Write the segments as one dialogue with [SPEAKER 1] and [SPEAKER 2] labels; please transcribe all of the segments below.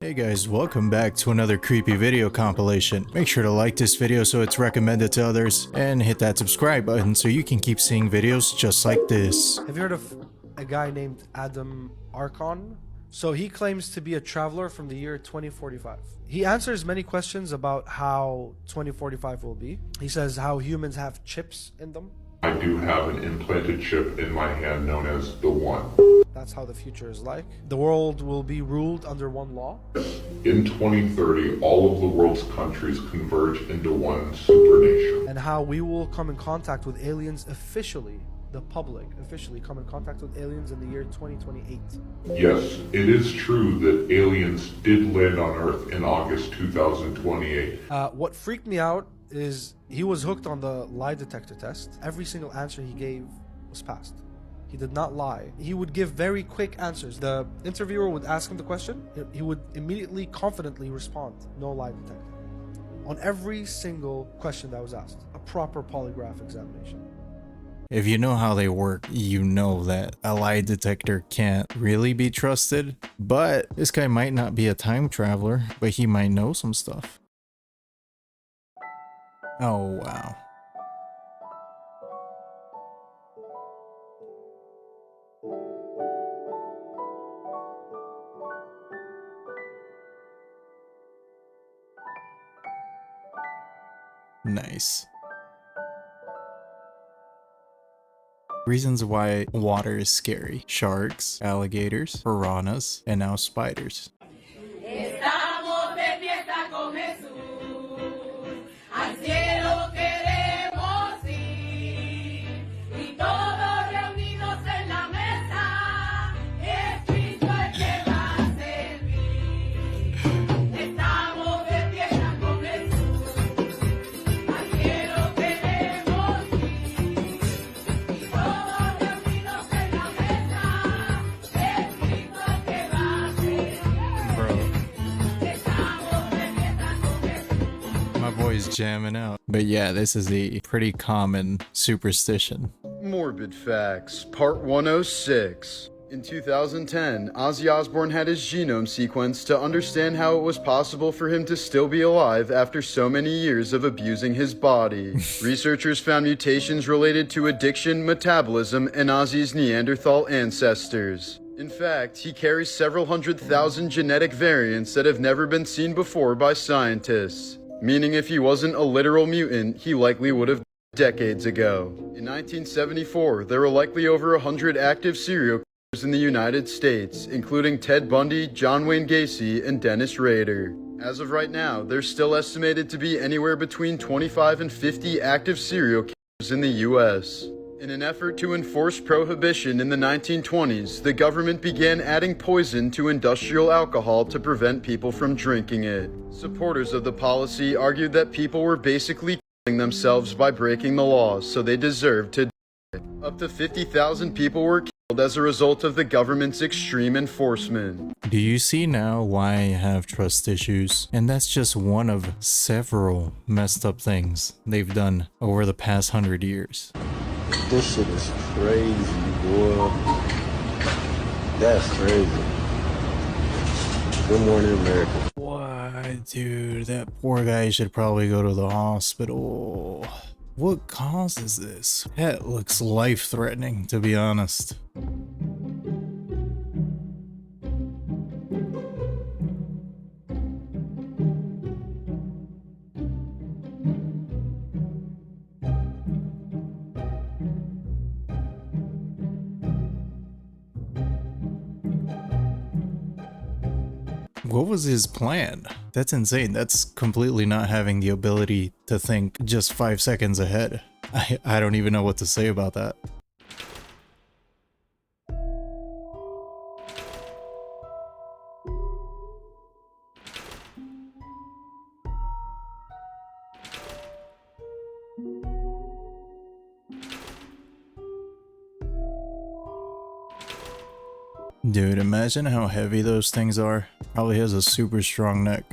[SPEAKER 1] Hey guys, welcome back to another creepy video compilation. Make sure to like this video so it's recommended to others, and hit that subscribe button so you can keep seeing videos just like this.
[SPEAKER 2] Have you heard of a guy named Adam Archon? So he claims to be a traveler from the year 2045. He answers many questions about how 2045 will be. He says how humans have chips in them.
[SPEAKER 3] I do have an implanted chip in my hand known as the One.
[SPEAKER 2] That's how the future is like. The world will be ruled under one law.
[SPEAKER 3] In 2030, all of the world's countries converge into one supernation.
[SPEAKER 2] And how we will come in contact with aliens officially. The public officially come in contact with aliens in the year 2028.
[SPEAKER 3] Yes, it is true that aliens did land on Earth in August 2028.
[SPEAKER 2] What freaked me out is he was hooked on the lie detector test. Every single answer he gave was passed. He did not lie. He would give very quick answers. The interviewer would ask him the question. He would immediately, confidently respond. No lie detector. On every single question that was asked. A proper polygraph examination.
[SPEAKER 1] If you know how they work, you know that a lie detector can't really be trusted. But this guy might not be a time traveler, but he might know some stuff. Oh wow. Nice. Reasons why water is scary: sharks, alligators, piranhas, and now spiders.
[SPEAKER 4] Estamos de fiesta con Jesús, al cielo queremos ir, y todos reunidos en la mesa, es Cristo el que va a servir. Estamos de fiesta con Jesús, al cielo queremos ir, y todos reunidos en la mesa, es Cristo el que va a servir.
[SPEAKER 1] Bro. My boy's jamming out. But yeah, this is a pretty common superstition.
[SPEAKER 5] Morbid Facts, Part 106. In 2010, Ozzy Osbourne had his genome sequenced to understand how it was possible for him to still be alive after so many years of abusing his body. Researchers found mutations related to addiction, metabolism, and Ozzy's Neanderthal ancestors. In fact, he carries several 100,000 genetic variants that have never been seen before by scientists. Meaning if he wasn't a literal mutant, he likely would have decades ago. In 1974, there were likely over 100 active serial killers in the United States, including Ted Bundy, John Wayne Gacy, and Dennis Rader. As of right now, there's still estimated to be anywhere between 25 and 50 active serial killers in the US. In an effort to enforce prohibition in the 1920s, the government began adding poison to industrial alcohol to prevent people from drinking it. Supporters of the policy argued that people were basically killing themselves by breaking the laws, so they deserved to die. Up to 50,000 people were killed as a result of the government's extreme enforcement.
[SPEAKER 1] Do you see now why I have trust issues? And that's just one of several messed up things they've done over the past 100 years.
[SPEAKER 6] This shit is crazy, boy. That's crazy. Good morning, America.
[SPEAKER 1] What, dude? That poor guy should probably go to the hospital. What causes this? That looks life-threatening, to be honest. What was his plan? That's insane. That's completely not having the ability to think just 5 seconds ahead. I don't even know what to say about that. Dude, imagine how heavy those things are. Probably has a super strong neck.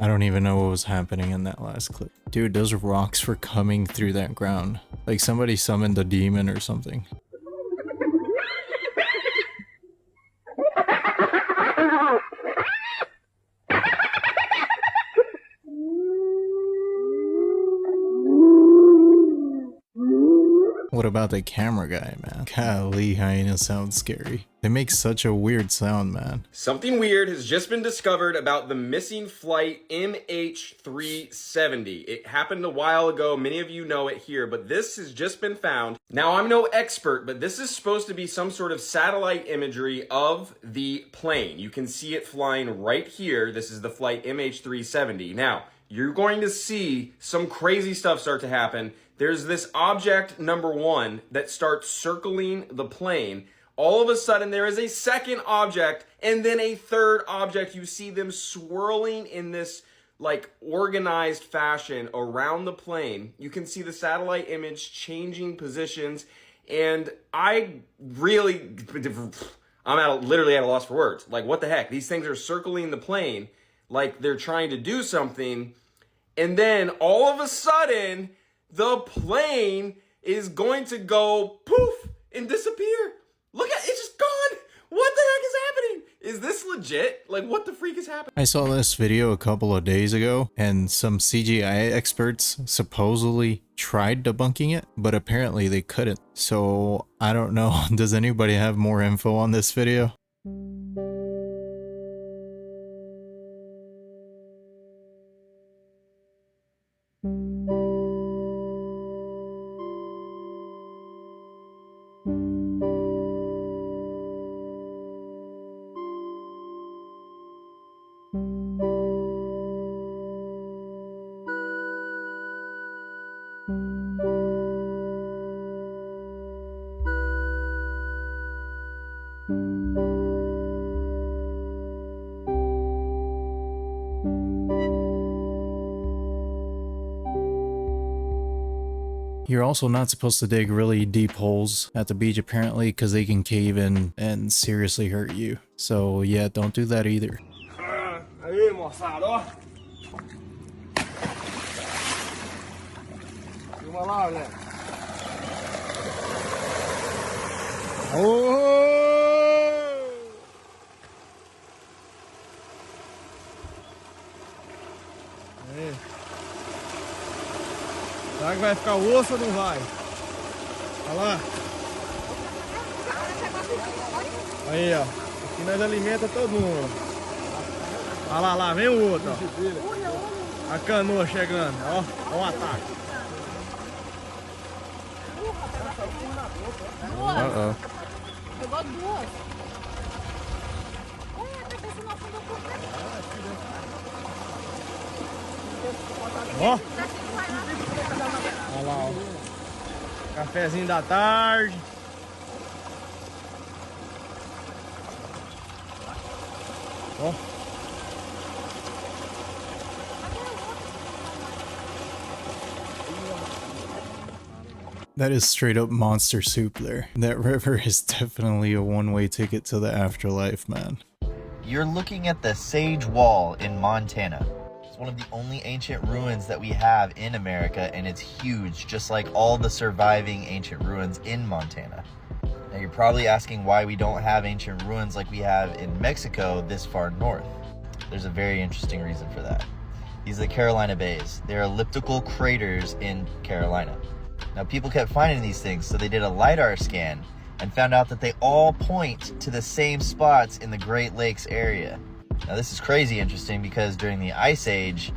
[SPEAKER 1] I don't even know what was happening in that last clip. Dude, those rocks were coming through that ground. Like somebody summoned a demon or something. What about the camera guy, man? Golly, hyenas sound scary. They make such a weird sound, man.
[SPEAKER 7] Something weird has just been discovered about the missing flight MH370. It happened a while ago. Many of you know it here, but this has just been found. Now, I'm no expert, but this is supposed to be some sort of satellite imagery of the plane. You can see it flying right here. This is the flight MH370. Now, you're going to see some crazy stuff start to happen. There's this object number one that starts circling the plane. All of a sudden, there is a second object and then a third object. You see them swirling in this like organized fashion around the plane. You can see the satellite image changing positions. And I'm literally at a loss for words. Like, what the heck? These things are circling the plane like they're trying to do something. And then all of a sudden, the plane is going to go poof and disappear. Look at it, it's just gone. What the heck is happening? Is this legit? Like, what the freak is happening?
[SPEAKER 1] I saw this video a couple of days ago, and some CGI experts supposedly tried debunking it, but apparently they couldn't. So I don't know. Does anybody have more info on this video? You're also not supposed to dig really deep holes at the beach apparently because they can cave in and seriously hurt you. So yeah, don't do that either.
[SPEAKER 8] Aí, moçada, ó. Filma lá, olha. Aí. Será que vai ficar osso ou não vai? Olha lá. Aí, ó. Aqui nós alimenta todo mundo. Olha lá, lá, vem o outro, ó. A canoa chegando, ó. Ó o ataque.
[SPEAKER 1] Uh-oh.
[SPEAKER 9] Pegou duas. Olha, a cabeça não afundou por dentro.
[SPEAKER 8] Ó. Olha lá, ó. Cafezinho da tarde. Ó.
[SPEAKER 1] That is straight up monster soup there. That river is definitely a one-way ticket to the afterlife, man.
[SPEAKER 10] You're looking at the Sage Wall in Montana. It's one of the only ancient ruins that we have in America, and it's huge, just like all the surviving ancient ruins in Montana. Now you're probably asking why we don't have ancient ruins like we have in Mexico this far north. There's a very interesting reason for that. These are the Carolina Bays. They're elliptical craters in Carolina. Now people kept finding these things, so they did a LiDAR scan and found out that they all point to the same spots in the Great Lakes area. Now this is crazy interesting because during the Ice Age,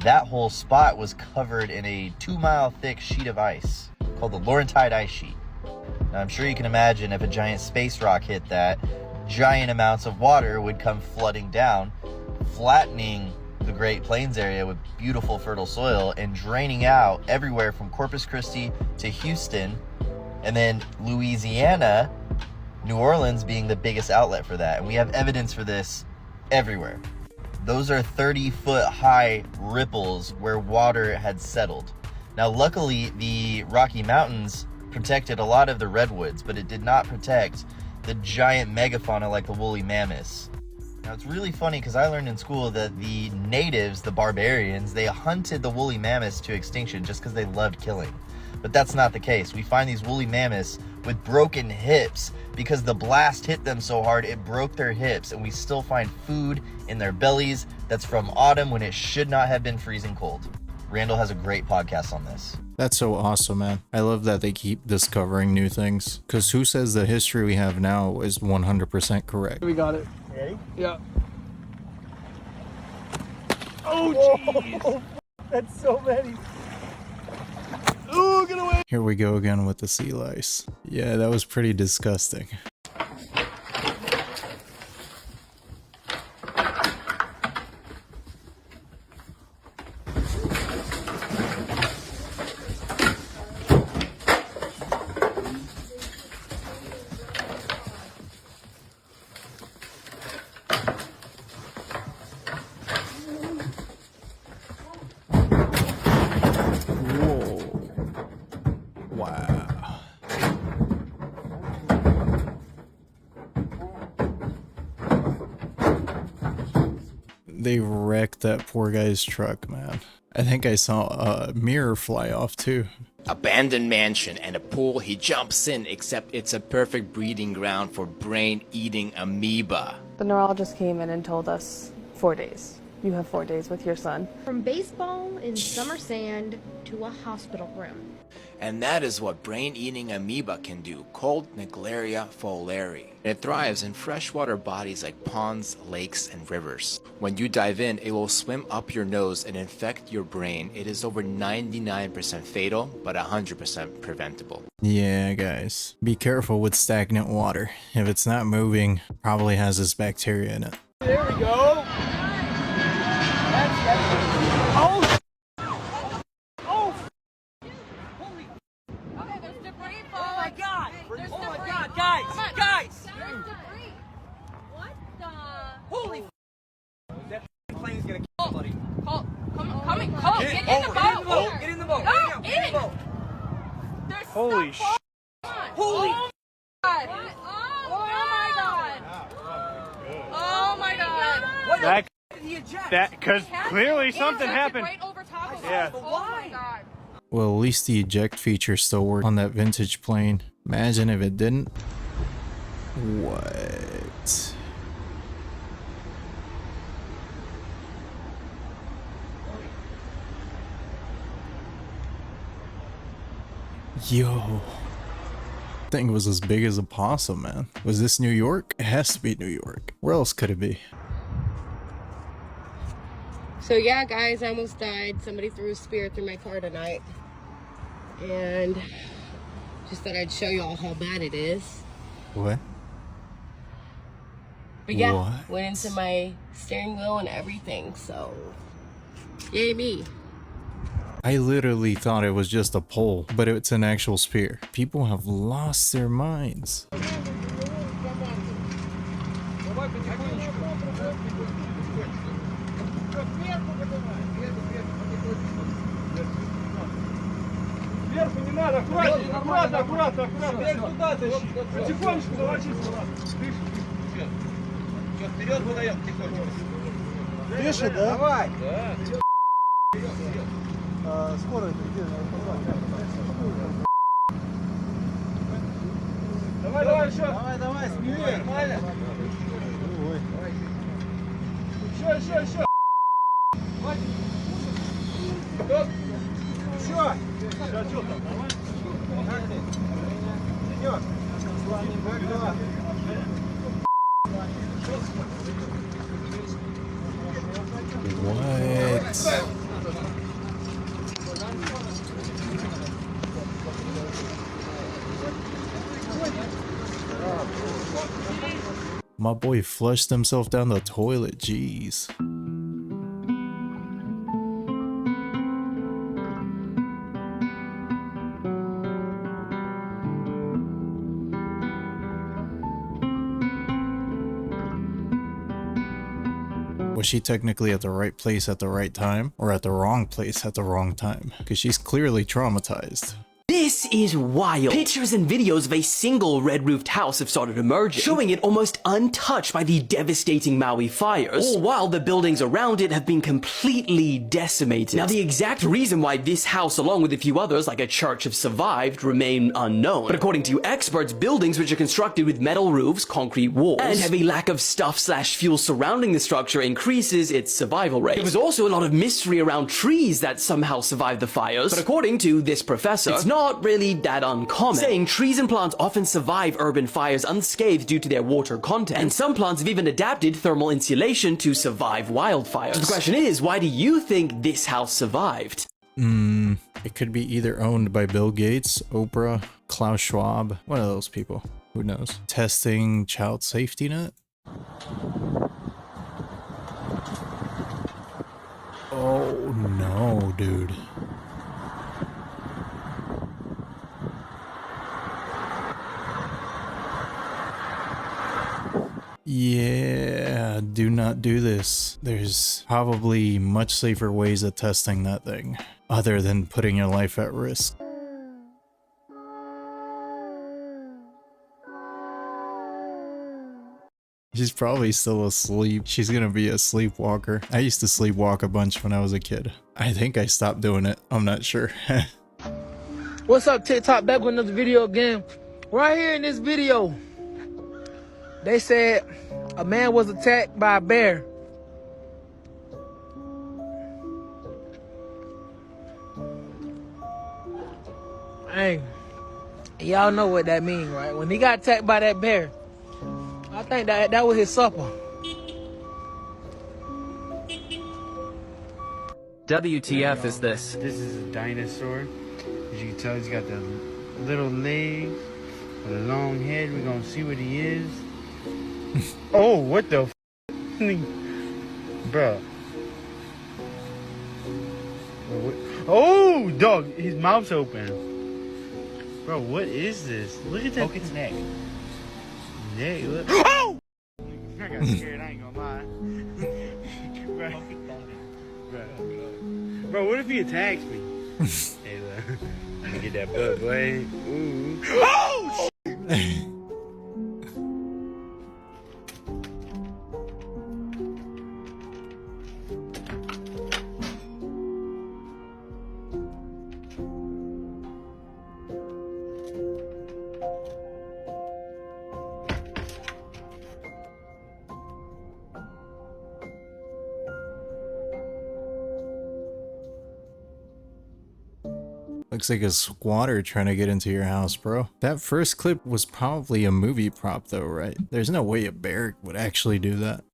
[SPEAKER 10] that whole spot was covered in a 2-mile thick sheet of ice called the Laurentide Ice Sheet. Now I'm sure you can imagine if a giant space rock hit that, giant amounts of water would come flooding down, flattening the Great Plains area with beautiful fertile soil and draining out everywhere from Corpus Christi to Houston, and then Louisiana, New Orleans being the biggest outlet for that. And we have evidence for this everywhere. Those are 30-foot high ripples where water had settled. Now luckily the Rocky Mountains protected a lot of the redwoods, but it did not protect the giant megafauna like the woolly mammoths. Now it's really funny because I learned in school that the natives, the barbarians, they hunted the woolly mammoths to extinction just because they loved killing. But that's not the case. We find these woolly mammoths with broken hips because the blast hit them so hard it broke their hips, and we still find food in their bellies that's from autumn when it should not have been freezing cold. Randall has a great podcast on this.
[SPEAKER 1] That's so awesome, man. I love that they keep discovering new things. Because who says the history we have now is 100% correct?
[SPEAKER 8] We got it.
[SPEAKER 10] Ready?
[SPEAKER 8] Yeah. Oh, jeez. That's so many. Ooh, get away.
[SPEAKER 1] Here we go again with the sea lice. Yeah, that was pretty disgusting. Wow. They wrecked that poor guy's truck, man. I think I saw a mirror fly off too.
[SPEAKER 11] Abandoned mansion and a pool he jumps in, except it's a perfect breeding ground for brain-eating amoeba.
[SPEAKER 9] The neurologist came in and told us 4 days. You have 4 days with your son.
[SPEAKER 12] From baseball in summer sand to a hospital room.
[SPEAKER 11] And that is what brain-eating amoeba can do, called Naegleria fowleri. It thrives in freshwater bodies like ponds, lakes, and rivers. When you dive in, it will swim up your nose and infect your brain. It is over 99% fatal, but 100% preventable.
[SPEAKER 1] Yeah, guys. Be careful with stagnant water. If it's not moving, probably has this bacteria in it.
[SPEAKER 8] There we go. Oh! Oh! Holy!
[SPEAKER 4] Okay, there's debris.
[SPEAKER 8] Oh my God!
[SPEAKER 4] There's
[SPEAKER 8] Oh my
[SPEAKER 4] debris.
[SPEAKER 8] God, guys!
[SPEAKER 4] Come on.
[SPEAKER 8] Guys!
[SPEAKER 4] There's debris. What the?
[SPEAKER 8] Holy! That plane's gonna kill buddy.
[SPEAKER 4] Cole, come in, Cole, get in the boat.
[SPEAKER 8] Get in the boat!
[SPEAKER 4] Go,
[SPEAKER 8] Get in the boat!
[SPEAKER 4] There's
[SPEAKER 8] Holy
[SPEAKER 4] stuff
[SPEAKER 8] sh!
[SPEAKER 4] on.
[SPEAKER 8] Holy!
[SPEAKER 4] Oh my God. Oh my God. Oh my God.
[SPEAKER 8] What that because clearly something
[SPEAKER 4] Ejected
[SPEAKER 8] happened.
[SPEAKER 4] right over top of
[SPEAKER 8] Yeah.
[SPEAKER 4] us. Oh my God.
[SPEAKER 1] Well, at least the eject feature still worked on that vintage plane. Imagine if it didn't. What? Yo. Thing was as big as a possum, man. Was this New York? It has to be New York. Where else could it be?
[SPEAKER 12] So yeah, guys, I almost died. Somebody threw a spear through my car tonight. And just thought I'd show you all how bad it is.
[SPEAKER 1] What?
[SPEAKER 12] But yeah,
[SPEAKER 1] What?
[SPEAKER 12] went into my steering wheel and everything, so yay me.
[SPEAKER 1] I literally thought it was just a pole, but it's an actual spear. People have lost their minds.
[SPEAKER 8] Сверху не надо, аккуратно, аккуратно, аккуратно, аккуратно. Вверх туда тащи. Потихонечку волочись туда. Вперед выдаем потихонечку. Дышит, да? Давай. Да. Скорость где? Давай, давай, еще. Давай, давай, смелее. Нормально. Еще, еще. Хватит. Стоп. Еще. Сейчас что там? Как ты? Идешь. Давай.
[SPEAKER 1] What? My boy flushed himself down the toilet, jeez. Was she technically at the right place at the right time, or at the wrong place at the wrong time? Because she's clearly traumatized.
[SPEAKER 11] This
[SPEAKER 13] This is wild. Pictures and videos of a single red-roofed house have started emerging, showing it almost untouched by the devastating Maui fires, all while the buildings around it have been completely decimated. Now, the exact reason why this house, along with a few others like a church, have survived remain unknown. But according to experts, buildings which are constructed with metal roofs, concrete walls, and have a lack of stuff/fuel surrounding the structure increases its survival rate. There was also a lot of mystery around trees that somehow survived the fires, but according to this professor, it's not really that uncommon, saying trees and plants often survive urban fires unscathed due to their water content, and some plants have even adapted thermal insulation to survive wildfires. So the question is, why do you think this house survived?
[SPEAKER 1] It could be either owned by Bill Gates, Oprah, Klaus Schwab, one of those people. Who knows? Testing child safety net? Oh no, dude. Yeah, do not do this. There's probably much safer ways of testing that thing, other than putting your life at risk. She's probably still asleep. She's gonna be a sleepwalker. I used to sleepwalk a bunch when I was a kid. I think I stopped doing it. I'm not sure.
[SPEAKER 14] What's up, TikTok? Back with another video again. Right here in this video, they said a man was attacked by a bear. Hey, y'all know what that means, right? When he got attacked by that bear, I think that was his supper.
[SPEAKER 15] WTF is this?
[SPEAKER 16] This is a dinosaur. As you can tell, he's got the little legs with a long head. We're gonna see what he is. Oh, what the f? Bruh. Oh, dog, his mouth's open. Bro, what is this? Look at that. Poke its neck. Neck, look. Oh! I got scared, I ain't gonna lie. Bro, what if he attacks me? Hey, look. Let me get that butt, boy. Ooh. Oh!
[SPEAKER 1] Looks like a squatter trying to get into your house, bro. That first clip was probably a movie prop though, right? There's no way a bear would actually do that.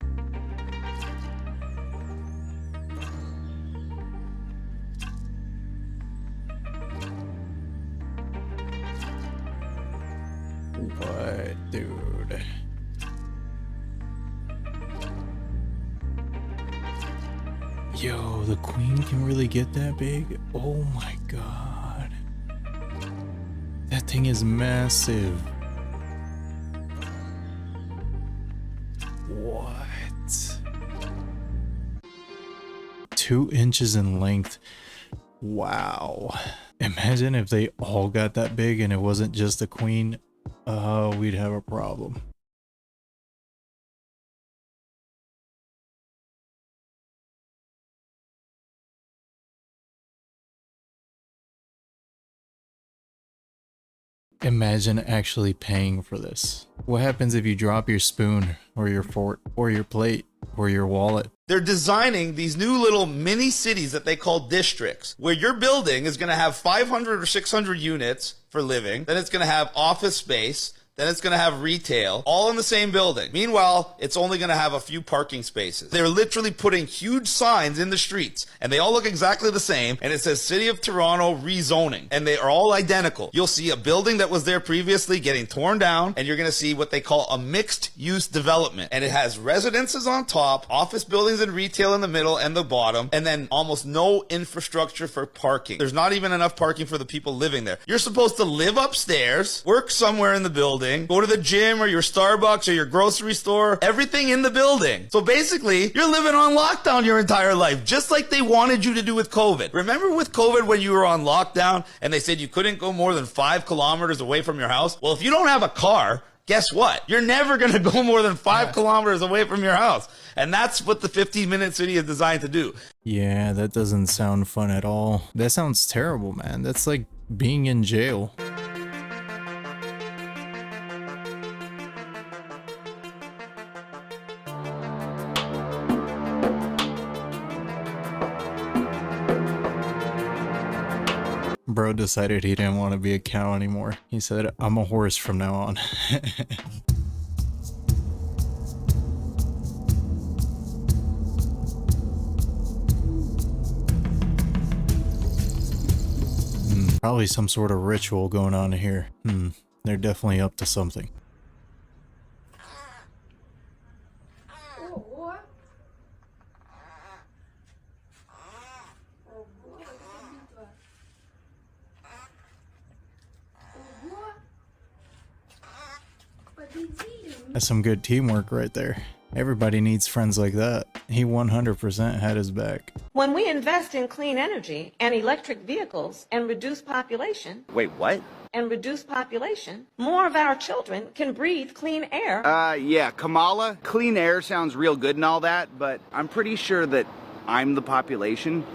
[SPEAKER 1] What, dude? Yo, the queen can really get that big? Oh my god. That thing is massive. What? 2 inches in length. Wow. Imagine if they all got that big and it wasn't just the queen. We'd have a problem. Imagine actually paying for this. What happens if you drop your spoon or your fork or your plate or your wallet?
[SPEAKER 17] They're designing these new little mini cities that they call districts, where your building is going to have 500 or 600 units for living. Then it's going to have office space. Then it's going to have retail, all in the same building. Meanwhile, it's only going to have a few parking spaces. They're literally putting huge signs in the streets, and they all look exactly the same, and it says City of Toronto rezoning, and they are all identical. You'll see a building that was there previously getting torn down, and you're going to see what they call a mixed-use development, and it has residences on top, office buildings and retail in the middle and the bottom, and then almost no infrastructure for parking. There's not even enough parking for the people living there. You're supposed to live upstairs, work somewhere in the building, building, go to the gym or your Starbucks or your grocery store, everything in the building. So basically, you're living on lockdown your entire life, just like they wanted you to do with COVID. Remember with COVID when you were on lockdown and they said you couldn't go more than 5 kilometers away from your house? Well, if you don't have a car, guess what? You're never going to go more than 5 kilometers away from your house. And that's what the 15-minute city is designed to do.
[SPEAKER 1] Yeah, that doesn't sound fun at all. That sounds terrible, man. That's like being in jail. Bro decided he didn't want to be a cow anymore. He said, I'm a horse from now on. Probably some sort of ritual going on here. They're definitely up to something. That's some good teamwork right there. Everybody needs friends like that. He 100% had his back.
[SPEAKER 18] When we invest in clean energy and electric vehicles and reduce population.
[SPEAKER 19] Wait, what?
[SPEAKER 18] And reduce population, more of our children can breathe clean air.
[SPEAKER 19] Yeah, Kamala, clean air sounds real good and all that, but I'm pretty sure that I'm the population.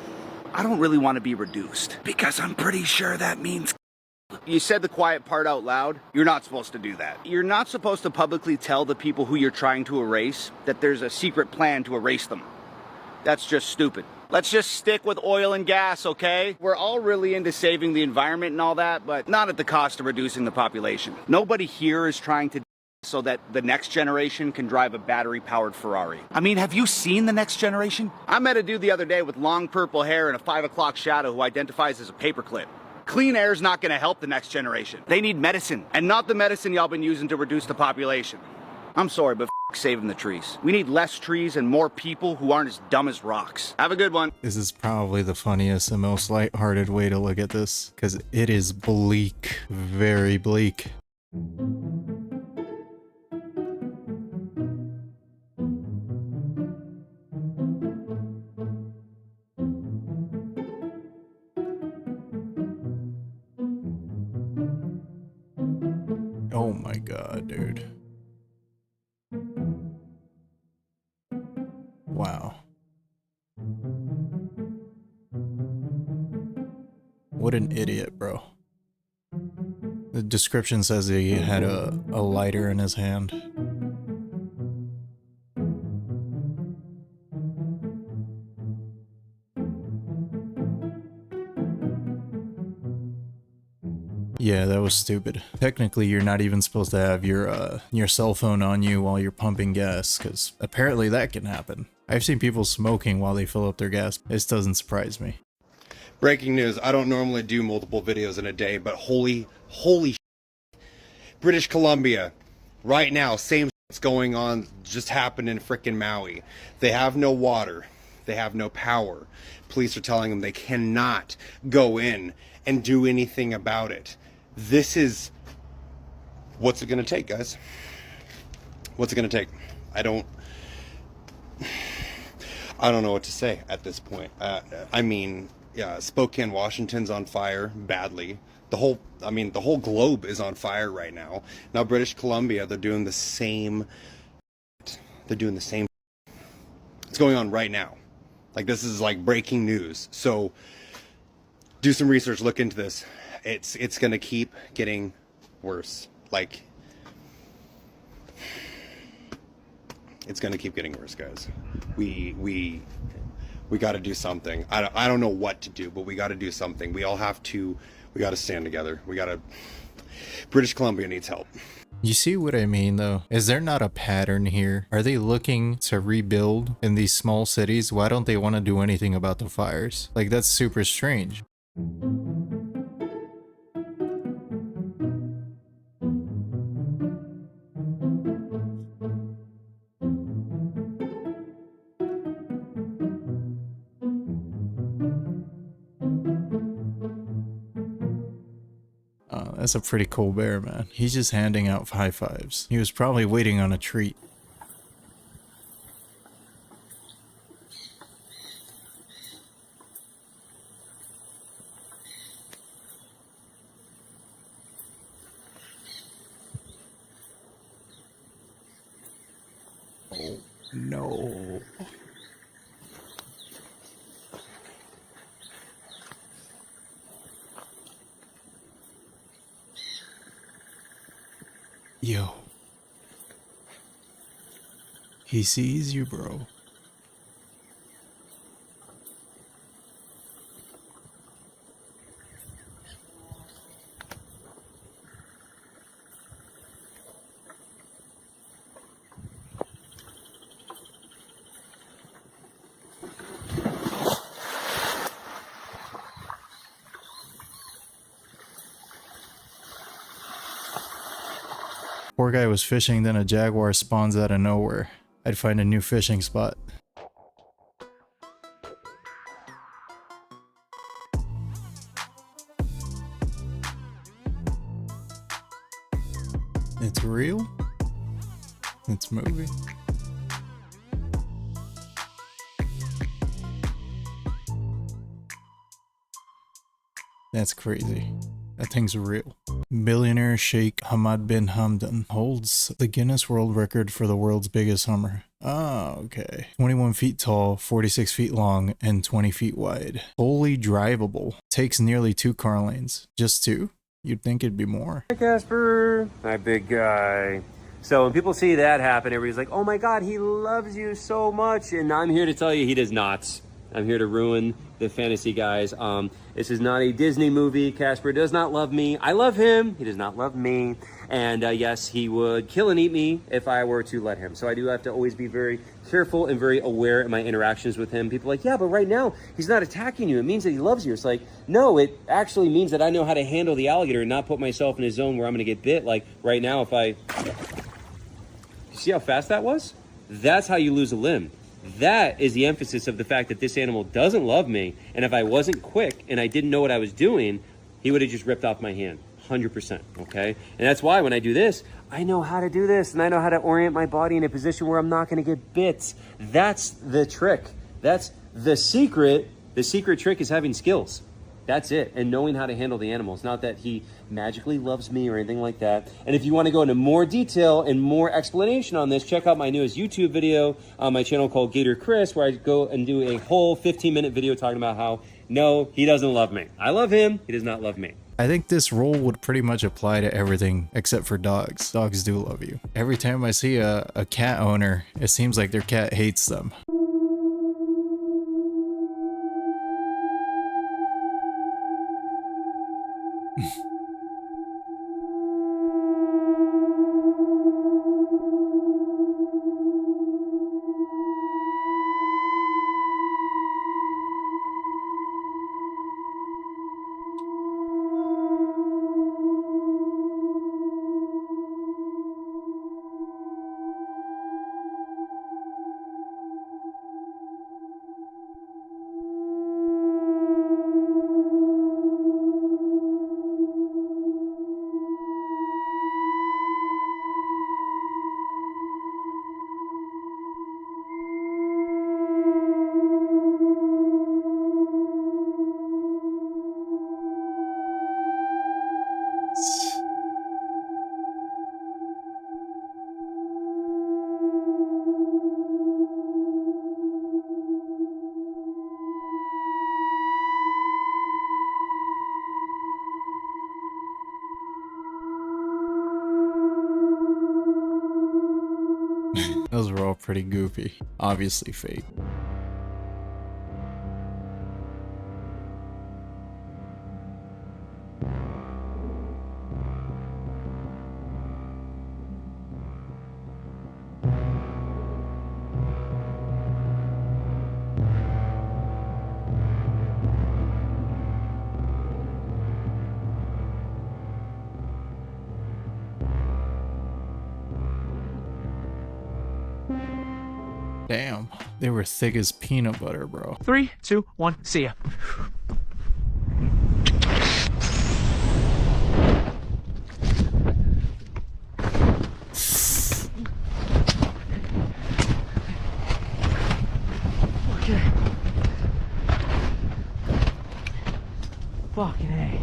[SPEAKER 19] I don't really want to be reduced, because I'm pretty sure that means... You said the quiet part out loud. You're not supposed to do that. You're not supposed to publicly tell the people who you're trying to erase that there's a secret plan to erase them. That's just stupid. Let's just stick with oil and gas, okay? We're all really into saving the environment and all that, but not at the cost of reducing the population. Nobody here is trying to so that the next generation can drive a battery-powered Ferrari. I mean, have you seen the next generation? I met a dude the other day with long purple hair and a 5 o'clock shadow who identifies as a paperclip. Clean air is not going to help the next generation. They need medicine, and not the medicine y'all been using to reduce the population. I'm sorry, but saving the trees. We need less trees and more people who aren't as dumb as rocks. Have a good one.
[SPEAKER 1] This is probably the funniest and most lighthearted way to look at this, because it is bleak, very bleak. Oh my god, dude. Wow. What an idiot, bro. The description says he had a lighter in his hand. Yeah, that was stupid. Technically, you're not even supposed to have your cell phone on you while you're pumping gas, because apparently that can happen. I've seen people smoking while they fill up their gas. This doesn't surprise me.
[SPEAKER 20] Breaking news, I don't normally do multiple videos in a day, but holy British Columbia, right now, same shit's going on, just happened in frickin' Maui. They have no water. They have no power. Police are telling them they cannot go in and do anything about it. This is... What's it gonna take, guys? What's it gonna take? I don't know what to say at this point. I mean, yeah, Spokane, Washington's on fire badly. The whole globe is on fire right now. Now British Columbia, they're doing the same. They're doing the same. It's going on right now. Like, this is like breaking news. So do some research, look into this. It's gonna keep getting worse. Like, it's gonna keep getting worse, guys. We got to do something. I don't know what to do, but we got to do something. We all have to. We got to stand together. British Columbia needs help.
[SPEAKER 1] You see what I mean, though? Is there not a pattern here? Are they looking to rebuild in these small cities? Why don't they want to do anything about the fires? Like, that's super strange. That's a pretty cool bear, man. He's just handing out high fives. He was probably waiting on a treat. Oh, no. Yo. He sees you, bro. Poor guy was fishing, then a jaguar spawns out of nowhere. I'd find a new fishing spot. It's real? It's moving. That's crazy. That thing's real. Billionaire Sheikh Hamad bin Hamdan holds the Guinness World Record for the world's biggest Hummer. Ah, okay. 21 feet tall, 46 feet long, and 20 feet wide. Fully drivable. Takes nearly 2 car lanes. Just 2? You'd think it'd be more.
[SPEAKER 21] Hi, Casper. Hi, big guy. So when people see that happen, everybody's like, oh my God, he loves you so much. And I'm here to tell you he does not. I'm here to ruin the fantasy guys. This is not a Disney movie. Casper does not love me. I love him. He does not love me. And yes, he would kill and eat me if I were to let him. So I do have to always be very careful and very aware in my interactions with him. People are like, yeah, but right now he's not attacking you. It means that he loves you. It's like, no, it actually means that I know how to handle the alligator and not put myself in a zone where I'm gonna get bit. Like right now, if I, you see how fast that was? That's how you lose a limb. That is the emphasis of the fact that this animal doesn't love me, and if I wasn't quick and I didn't know what I was doing, he would have just ripped off my hand, 100%, okay? And that's why when I do this, I know how to do this, and I know how to orient my body in a position where I'm not gonna get bit. That's the trick. That's the secret. The secret trick is having skills. That's it, and knowing how to handle the animals. Not that he magically loves me or anything like that. And if you want to go into more detail and more explanation on this, check out my newest YouTube video on my channel called Gator Chris, where I go and do a whole 15-minute video talking about how, no, he doesn't love me. I love him, he does not love me.
[SPEAKER 1] I think this rule would pretty much apply to everything except for dogs. Dogs do love you. Every time I see a cat owner, it seems like their cat hates them. Those were all pretty goofy. Obviously fake. Damn, they were thick as peanut butter, bro.
[SPEAKER 22] 3, 2, 1, see ya.
[SPEAKER 14] shit. Fucking A.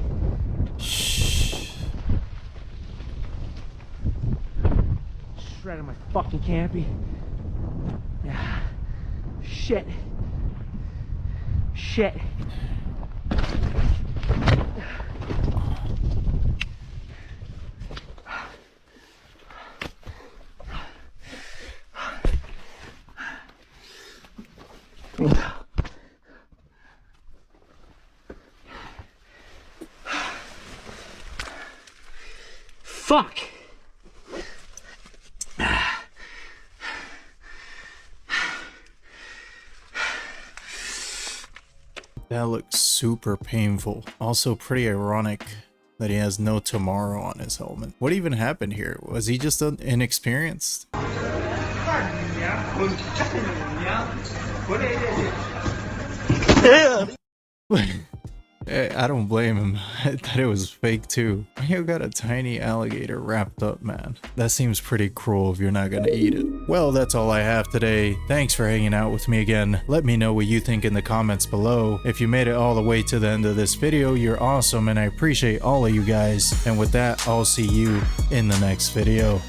[SPEAKER 14] Shredding my fucking canopy. Yeah. Shit. Shit. Fuck.
[SPEAKER 1] That looks super painful. Also pretty ironic that he has no tomorrow on his helmet. What even happened here? Was he just inexperienced? I don't blame him. I thought it was fake too. You got a tiny alligator wrapped up, man. That seems pretty cruel if you're not gonna eat it. Well, that's all I have today. Thanks for hanging out with me again. Let me know what you think in the comments below. If you made it all the way to the end of this video, you're awesome and I appreciate all of you guys. And with that, I'll see you in the next video.